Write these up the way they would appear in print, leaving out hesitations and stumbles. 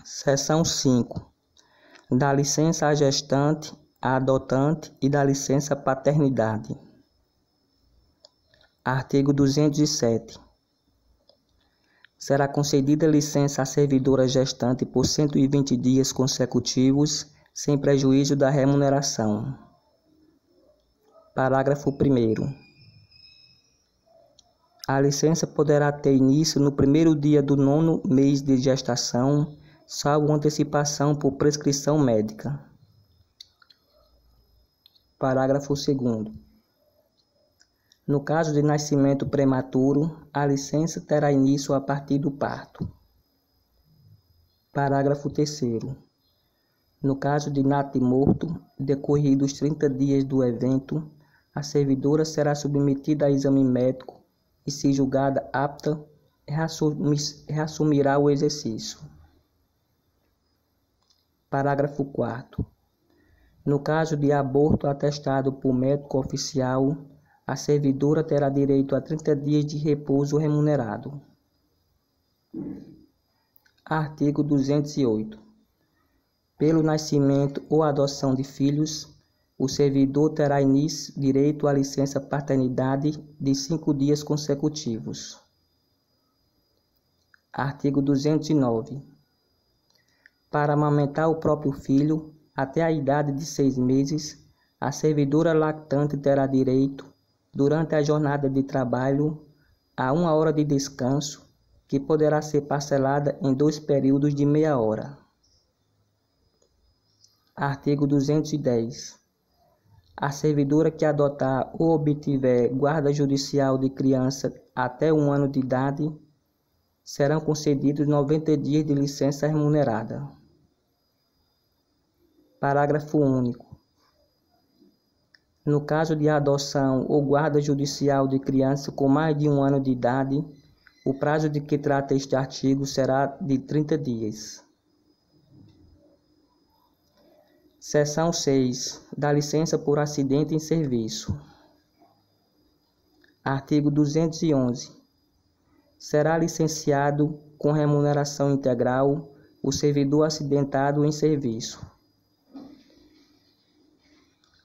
Seção 5. Da licença à gestante, à adotante e da licença paternidade. Artigo 207. Será concedida licença à servidora gestante por 120 dias consecutivos, sem prejuízo da remuneração. Parágrafo 1º. A licença poderá ter início no primeiro dia do 9º mês de gestação, salvo antecipação por prescrição médica. Parágrafo 2º. No caso de nascimento prematuro, a licença terá início a partir do parto. Parágrafo 3º. No caso de natimorto, decorridos 30 dias do evento, a servidora será submetida a exame médico e, se julgada apta, reassumirá o exercício. Parágrafo 4º. No caso de aborto atestado por médico oficial, a servidora terá direito a 30 dias de repouso remunerado. Artigo 208. Pelo nascimento ou adoção de filhos, o servidor terá direito à licença paternidade de 5 dias consecutivos. Artigo 209. Para amamentar o próprio filho, até a idade de 6 meses, a servidora lactante terá direito, durante a jornada de trabalho, a 1 hora de descanso, que poderá ser parcelada em 2 períodos de meia hora. Artigo 210. A servidora que adotar ou obtiver guarda judicial de criança até 1 ano de idade, serão concedidos 90 dias de licença remunerada. Parágrafo único. No caso de adoção ou guarda judicial de criança com mais de 1 ano de idade, o prazo de que trata este artigo será de 30 dias. Seção 6. Da licença por acidente em serviço. Artigo 211. Será licenciado com remuneração integral o servidor acidentado em serviço.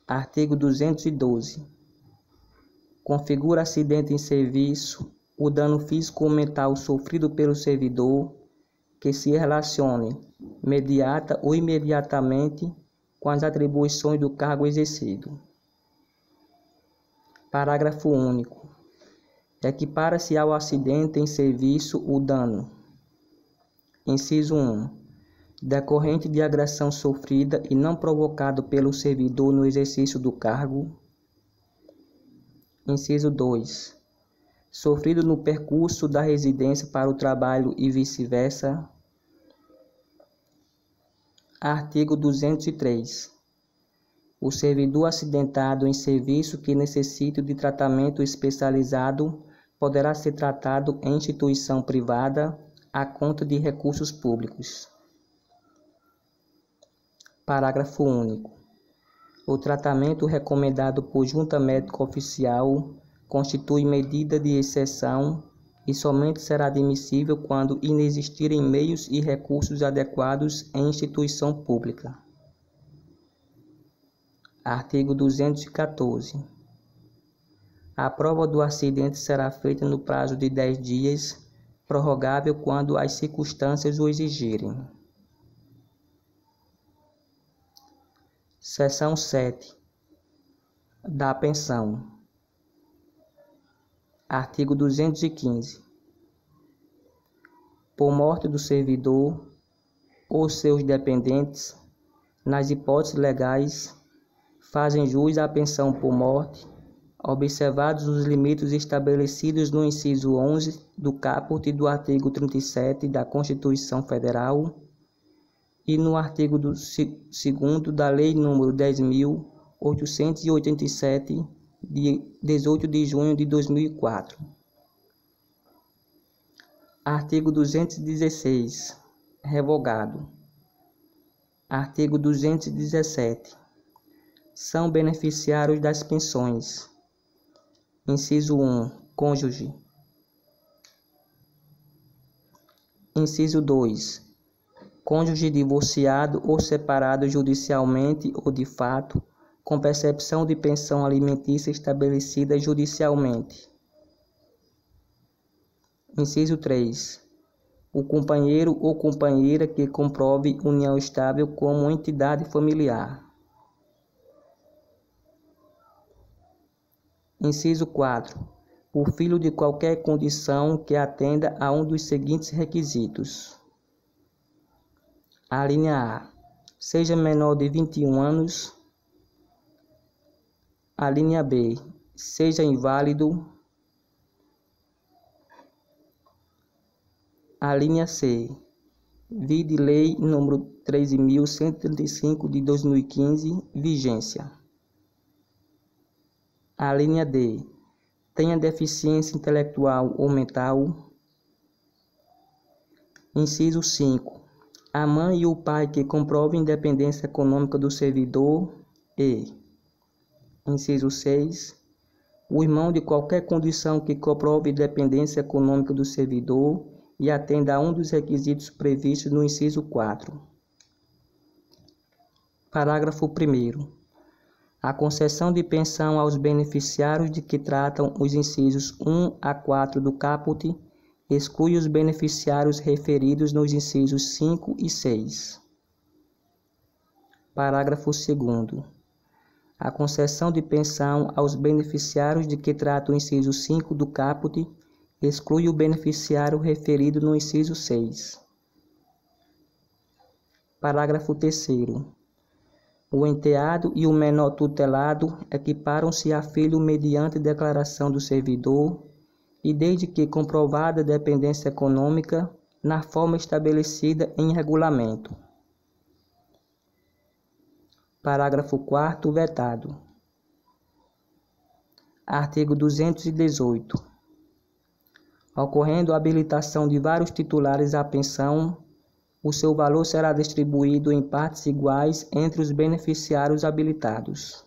Artigo 212. Configura acidente em serviço o dano físico ou mental sofrido pelo servidor que se relacione, imediata ou imediatamente, com as atribuições do cargo exercido. Parágrafo único. Equipara-se ao acidente em serviço o dano. Inciso 1. Decorrente de agressão sofrida e não provocado pelo servidor no exercício do cargo. Inciso 2. Sofrido no percurso da residência para o trabalho e vice-versa. Artigo 203. O servidor acidentado em serviço que necessite de tratamento especializado poderá ser tratado em instituição privada à conta de recursos públicos. Parágrafo único. O tratamento recomendado por junta médica oficial constitui medida de exceção e somente será admissível quando inexistirem meios e recursos adequados em instituição pública. Artigo 214. A prova do acidente será feita no prazo de 10 dias, prorrogável quando as circunstâncias o exigirem. Seção 7. Da pensão. Artigo 215. Por morte do servidor ou seus dependentes, nas hipóteses legais, fazem jus à pensão por morte, observados os limites estabelecidos no inciso 11 do caput do artigo 37 da Constituição Federal e no artigo 2º da Lei nº 10.887, de 18 de junho de 2004. Artigo 216. Revogado. Artigo 217. São beneficiários das pensões. Inciso 1. Cônjuge. Inciso 2. cônjuge divorciado ou separado judicialmente ou de fato, com percepção de pensão alimentícia estabelecida judicialmente. Inciso 3. O companheiro ou companheira que comprove união estável como entidade familiar. Inciso 4. O filho de qualquer condição que atenda a um dos seguintes requisitos. A linha A. Seja menor de 21 anos. A linha B. Seja inválido. A linha C. Vide Lei nº 13.135 de 2015, vigência. A linha D. Tenha deficiência intelectual ou mental. Inciso 5. A mãe e o pai que comprovem independência econômica do servidor e... Inciso 6. O irmão de qualquer condição que comprove independência econômica do servidor e atenda a um dos requisitos previstos no inciso 4. Parágrafo 1º. A concessão de pensão aos beneficiários de que tratam os incisos 1 a 4 do caput exclui os beneficiários referidos nos incisos 5 e 6. Parágrafo 2º. A concessão de pensão aos beneficiários de que trata o inciso 5 do caput exclui o beneficiário referido no inciso 6. Parágrafo 3º. O enteado e o menor tutelado equiparam-se a filho mediante declaração do servidor e desde que comprovada dependência econômica na forma estabelecida em regulamento. Parágrafo 4º, vetado. Artigo 218. Ocorrendo a habilitação de vários titulares à pensão, o seu valor será distribuído em partes iguais entre os beneficiários habilitados.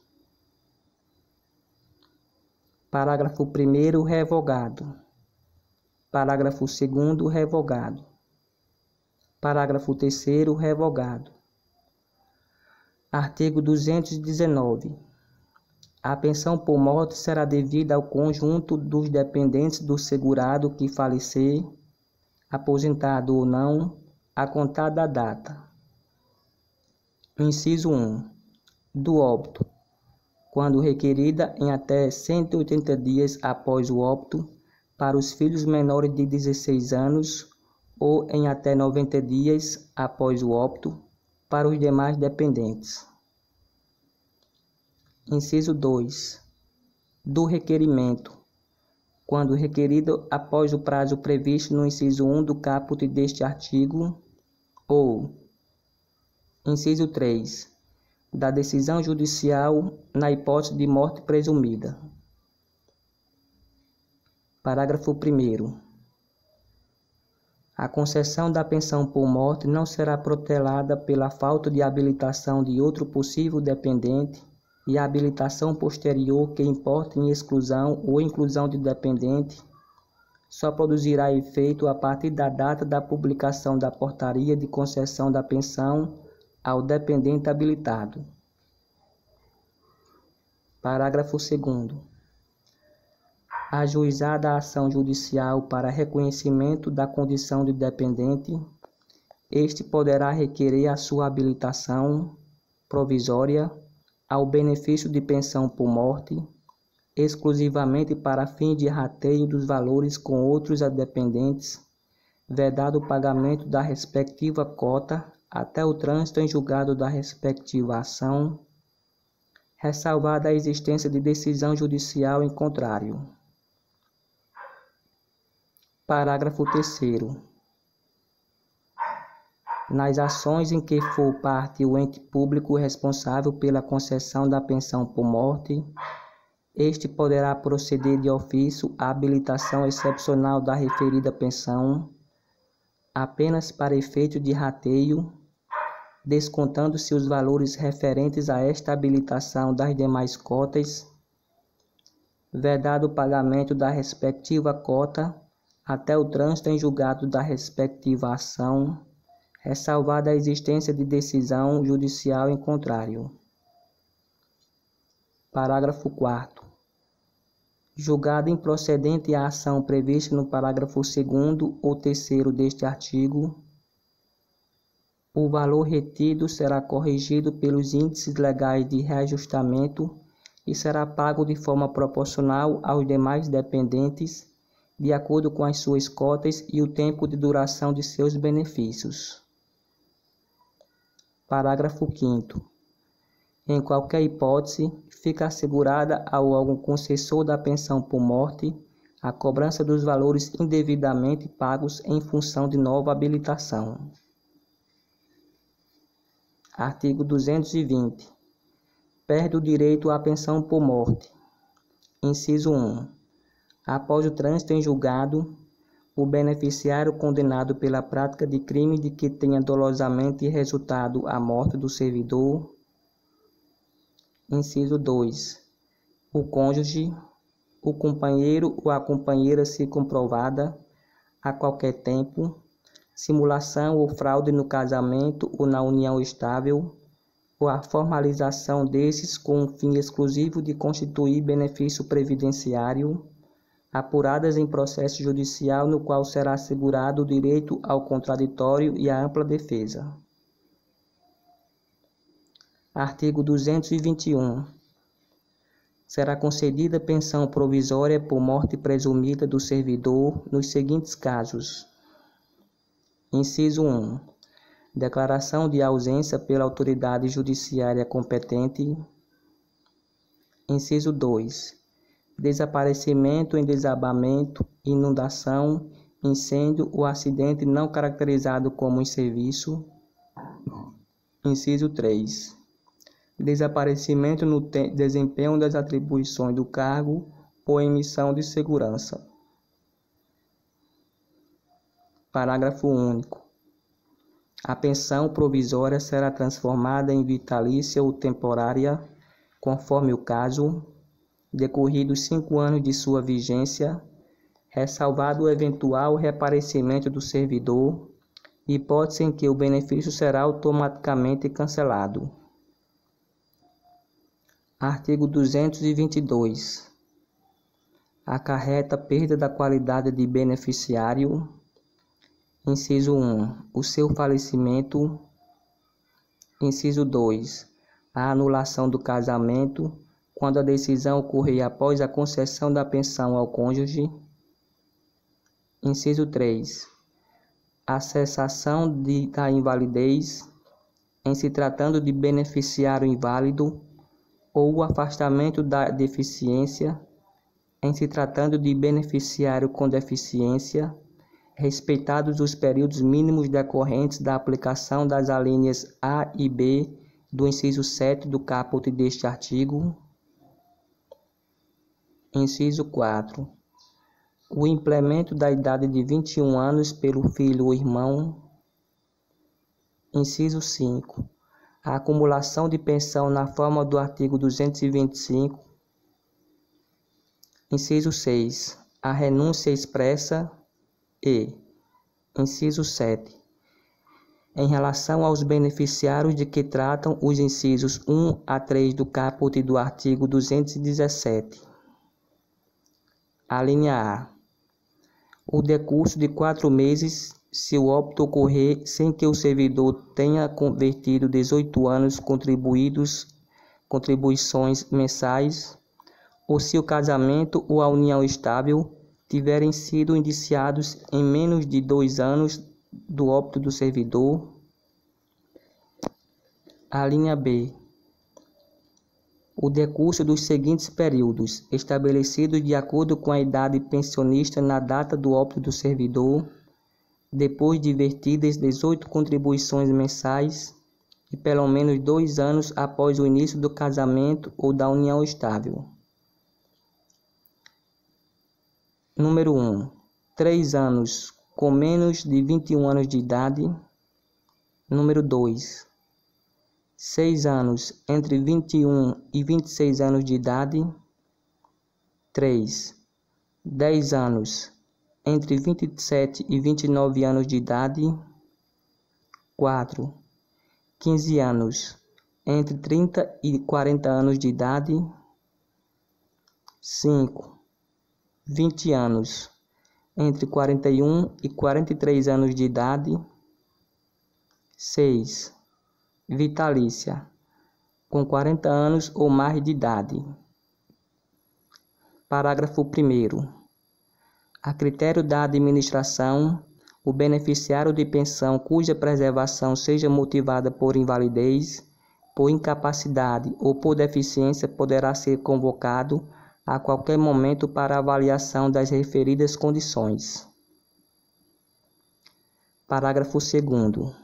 Parágrafo 1º, revogado. Parágrafo 2º, revogado. Parágrafo 3º, revogado. Artigo 219. A pensão por morte será devida ao conjunto dos dependentes do segurado que falecer, aposentado ou não, a contar da data. Inciso 1. Do óbito, quando requerida em até 180 dias após o óbito, para os filhos menores de 16 anos, ou em até 90 dias após o óbito, para os demais dependentes. Inciso 2. Do requerimento, quando requerido após o prazo previsto no inciso 1 do caput deste artigo, ou, inciso 3, da decisão judicial na hipótese de morte presumida. Parágrafo 1º. A concessão da pensão por morte não será protelada pela falta de habilitação de outro possível dependente e a habilitação posterior que importe em exclusão ou inclusão de dependente só produzirá efeito a partir da data da publicação da portaria de concessão da pensão ao dependente habilitado. Parágrafo 2º. Ajuizada a ação judicial para reconhecimento da condição de dependente, este poderá requerer a sua habilitação provisória ao benefício de pensão por morte, exclusivamente para fim de rateio dos valores com outros dependentes, vedado o pagamento da respectiva cota até o trânsito em julgado da respectiva ação, ressalvada a existência de decisão judicial em contrário. Parágrafo 3º. Nas ações em que for parte o ente público responsável pela concessão da pensão por morte, este poderá proceder de ofício à habilitação excepcional da referida pensão, apenas para efeito de rateio, descontando-se os valores referentes a esta habilitação das demais cotas, vedado o pagamento da respectiva cota até o trânsito em julgado da respectiva ação, ressalvada a existência de decisão judicial em contrário. Parágrafo 4º. Julgada improcedente a ação prevista no parágrafo 2º ou 3º deste artigo, o valor retido será corrigido pelos índices legais de reajustamento e será pago de forma proporcional aos demais dependentes, de acordo com as suas cotas e o tempo de duração de seus benefícios. Parágrafo 5º. Em qualquer hipótese, fica assegurada ao órgão concessor da pensão por morte a cobrança dos valores indevidamente pagos em função de nova habilitação. Artigo 220. Perde o direito à pensão por morte. Inciso 1. Após o trânsito em julgado, o beneficiário condenado pela prática de crime de que tenha dolosamente resultado a morte do servidor. Inciso 2. O cônjuge, o companheiro ou a companheira, se comprovada, a qualquer tempo, simulação ou fraude no casamento ou na união estável, ou a formalização desses com o fim exclusivo de constituir benefício previdenciário, apuradas em processo judicial no qual será assegurado o direito ao contraditório e à ampla defesa. Artigo 221. Será concedida pensão provisória por morte presumida do servidor nos seguintes casos. Inciso 1. Declaração de ausência pela autoridade judiciária competente. Inciso 2. Desaparecimento em desabamento, inundação, incêndio ou acidente não caracterizado como em serviço. Inciso 3. Desaparecimento no desempenho das atribuições do cargo ou emissão de segurança. Parágrafo único. A pensão provisória será transformada em vitalícia ou temporária, conforme o caso, decorridos 5 anos de sua vigência, ressalvado o eventual reaparecimento do servidor, hipótese em que o benefício será automaticamente cancelado. Artigo 222. Acarreta perda da qualidade de beneficiário. Inciso 1. O seu falecimento. Inciso 2. A anulação do casamento, quando a decisão ocorrer após a concessão da pensão ao cônjuge. Inciso 3. A cessação da invalidez, em se tratando de beneficiário inválido, ou o afastamento da deficiência, em se tratando de beneficiário com deficiência, respeitados os períodos mínimos decorrentes da aplicação das alíneas A e B do inciso 7 do caput deste artigo. Inciso 4. O implemento da idade de 21 anos pelo filho ou irmão. Inciso 5. A acumulação de pensão na forma do artigo 225. Inciso 6. A renúncia expressa. E, inciso 7. Em relação aos beneficiários de que tratam os incisos 1 a 3 do caput do artigo 217. A linha A. O decurso de 4 meses, se o óbito ocorrer sem que o servidor tenha convertido 18 anos contribuições mensais, ou se o casamento ou a união estável tiverem sido indiciados em menos de 2 anos do óbito do servidor. A linha B. O decurso dos seguintes períodos, estabelecidos de acordo com a idade pensionista na data do óbito do servidor, depois de vertidas 18 contribuições mensais e pelo menos 2 anos após o início do casamento ou da união estável. Número 1. 3 anos com menos de 21 anos de idade. Número 2. 6 anos entre 21 e 26 anos de idade. 3. 10 anos entre 27 e 29 anos de idade. 4. 15 anos, entre 30 e 40 anos de idade. 5. 20 anos, entre 41 e 43 anos de idade. 6. Vitalícia, com 40 anos ou mais de idade. Parágrafo 1º. A critério da administração, o beneficiário de pensão cuja preservação seja motivada por invalidez, por incapacidade ou por deficiência poderá ser convocado a qualquer momento para avaliação das referidas condições. Parágrafo 2º.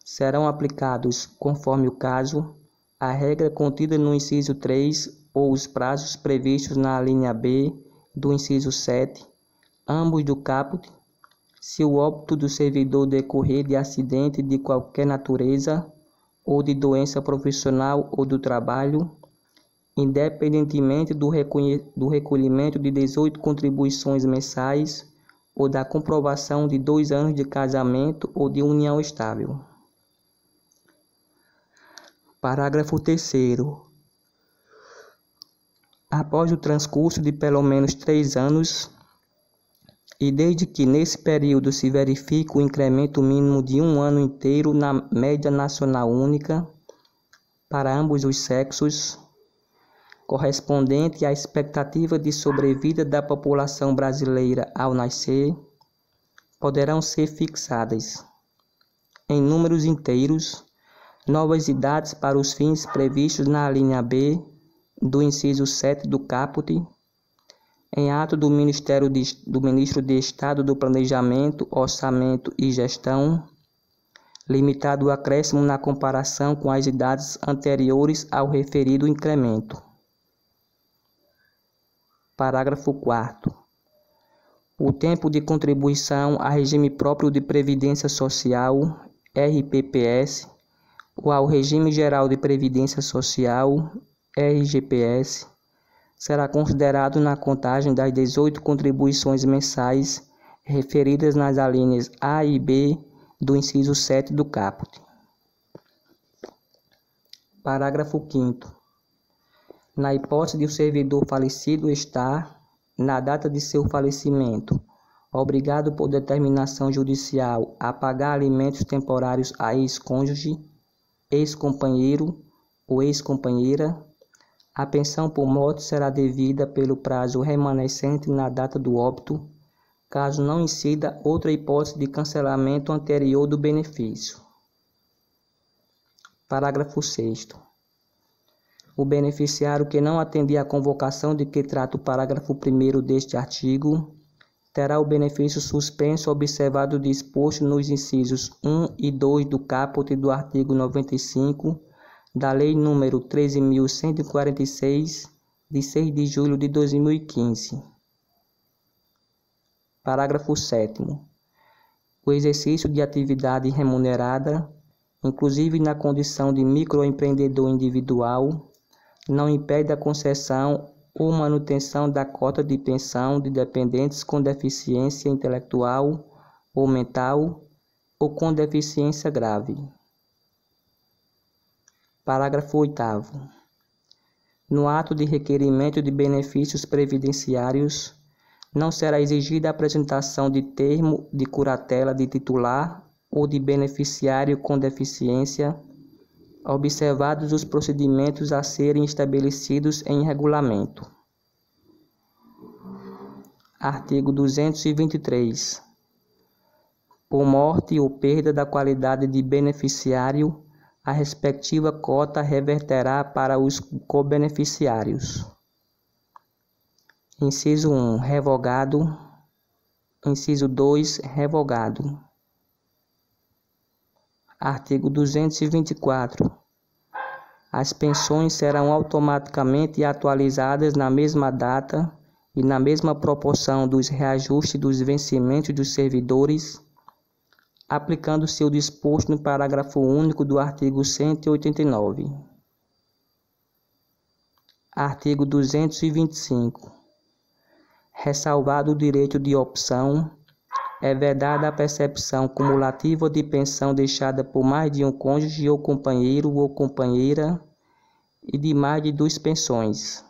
Serão aplicados, conforme o caso, a regra contida no inciso 3 ou os prazos previstos na linha B do inciso 7, ambos do caput, se o óbito do servidor decorrer de acidente de qualquer natureza ou de doença profissional ou do trabalho, independentemente do recolhimento de 18 contribuições mensais ou da comprovação de 2 anos de casamento ou de união estável. Parágrafo 3º. Após o transcurso de pelo menos 3 anos, e desde que nesse período se verifique o incremento mínimo de 1 ano inteiro na média nacional única para ambos os sexos, correspondente à expectativa de sobrevida da população brasileira ao nascer, poderão ser fixadas, em números inteiros, novas idades para os fins previstos na linha B do inciso 7 do caput, em ato do Ministro de Estado do Planejamento, Orçamento e Gestão, limitado o acréscimo na comparação com as idades anteriores ao referido incremento. Parágrafo 4º. O tempo de contribuição a regime próprio de Previdência Social, RPPS, ou ao Regime Geral de Previdência Social, RGPS, será considerado na contagem das 18 contribuições mensais referidas nas alíneas A e B do inciso 7 do caput. Parágrafo 5º. Na hipótese de o servidor falecido estar, na data de seu falecimento, obrigado por determinação judicial a pagar alimentos temporários a ex-cônjuge, ex-companheiro ou ex-companheira, a pensão por morte será devida pelo prazo remanescente na data do óbito, caso não incida outra hipótese de cancelamento anterior do benefício. Parágrafo 6º. O beneficiário que não atender à convocação de que trata o parágrafo 1º deste artigo, terá o benefício suspenso observado o disposto nos incisos 1 e 2 do caput do artigo 95 da Lei nº 13.146, de 6 de julho de 2015. Parágrafo 7º. O exercício de atividade remunerada, inclusive na condição de microempreendedor individual, não impede a concessão ou manutenção da cota de pensão de dependentes com deficiência intelectual ou mental ou com deficiência grave. Parágrafo 8º. No ato de requerimento de benefícios previdenciários, não será exigida a apresentação de termo de curatela de titular ou de beneficiário com deficiência, observados os procedimentos a serem estabelecidos em regulamento. Artigo 223. Por morte ou perda da qualidade de beneficiário, a respectiva cota reverterá para os cobeneficiários. Inciso 1. Revogado. Inciso 2. Revogado. Artigo 224. As pensões serão automaticamente atualizadas na mesma data e na mesma proporção dos reajustes dos vencimentos dos servidores, aplicando-se o disposto no parágrafo único do artigo 189. Artigo 225. Ressalvado o direito de opção, É vedada a percepção cumulativa de pensão deixada por mais de um cônjuge ou companheiro ou companheira e de mais de 2 pensões.